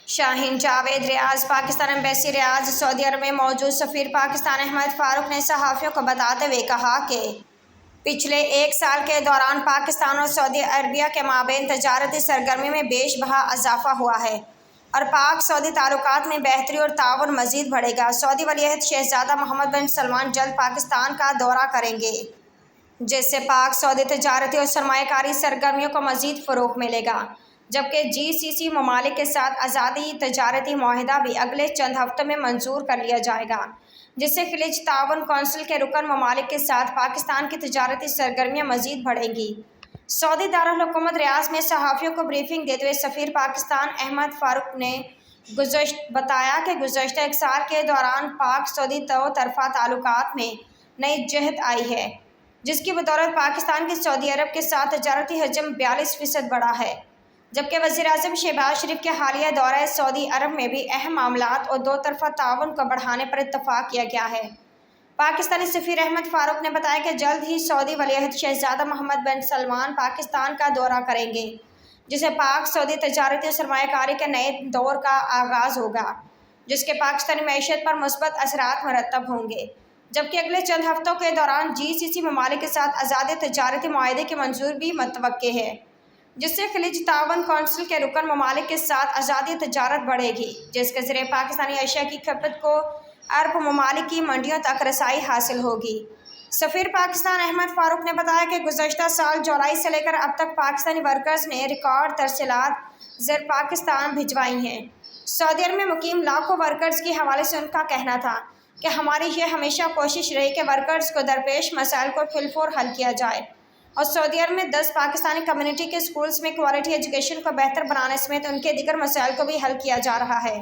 شاہین جاوید ریاض Pakistan embassy ریاض سعودی عرب میں موجود سفیر پاکستان احمد فاروق نے صحافیوں کو بتاتے ہوئے کہا کہ پچھلے ایک سال کے دوران پاکستان اور سعودی عربیہ کے مابین تجارتی سرگرمی میں بیش بہا اضافہ ہوا ہے اور پاک سعودی تعلقات میں بہتری اور تعاون مزید بڑھے گا۔ سعودی ولی عہد شہزادہ محمد بن سلمان جلد پاکستان کا دورہ کریں گے، جس سے پاک سعودی تجارتی اور سرمایہ کاری سرگرمیوں کو مزید فروغ ملے گا، جبکہ GCC ممالک کے ساتھ آزادی تجارتی معاہدہ بھی اگلے چند ہفتوں میں منظور کر لیا جائے گا، جس سے خلیج تعاون کونسل کے رکن ممالک کے ساتھ پاکستان کی تجارتی سرگرمیاں مزید بڑھیں گی۔ سعودی دارالحکومت ریاض میں صحافیوں کو بریفنگ دیتے ہوئے سفیر پاکستان احمد فاروق نے بتایا کہ گزشتہ ایک سال کے دوران پاک سعودی دو طرفہ تعلقات میں نئی جہت آئی ہے، جس کی بدولت پاکستان کی سعودی عرب کے ساتھ تجارتی حجم 42% بڑھا ہے، جبکہ وزیر اعظم شہباز شریف کے حالیہ دورہ سعودی عرب میں بھی اہم معاملات اور دو طرفہ تعاون کو بڑھانے پر اتفاق کیا گیا ہے۔ پاکستانی سفیر احمد فاروق نے بتایا کہ جلد ہی سعودی ولی عہد شہزادہ محمد بن سلمان پاکستان کا دورہ کریں گے، جس سے پاک سعودی تجارتی اور سرمایہ کاری کے نئے دور کا آغاز ہوگا، جس کے پاکستانی معیشت پر مثبت اثرات مرتب ہوں گے، جبکہ اگلے چند ہفتوں کے دوران GCC ممالک کے ساتھ آزاد تجارتی معاہدے کی منظوری بھی متوقع ہے، جس سے خلیج تعاون کونسل کے رکن ممالک کے ساتھ آزادی تجارت بڑھے گی، جس کے ذریعے پاکستانی اشیاء کی کھپت کو عرب ممالک کی منڈیوں تک رسائی حاصل ہوگی۔ سفیر پاکستان احمد فاروق نے بتایا کہ گزشتہ سال جولائی سے لے کر اب تک پاکستانی ورکرز نے ریکارڈ ترسیلات زر پاکستان بھجوائی ہیں۔ سعودی عرب میں مقیم لاکھوں ورکرز کے حوالے سے ان کا کہنا تھا کہ ہماری یہ ہمیشہ کوشش رہی کہ ورکرز کو درپیش مسائل کو فی الفور حل کیا جائے، اور سعودی عرب میں 10 پاکستانی کمیونٹی کے اسکولز میں کوالٹی ایجوکیشن کو بہتر بنانے سمیت ان کے دیگر مسائل کو بھی حل کیا جا رہا ہے۔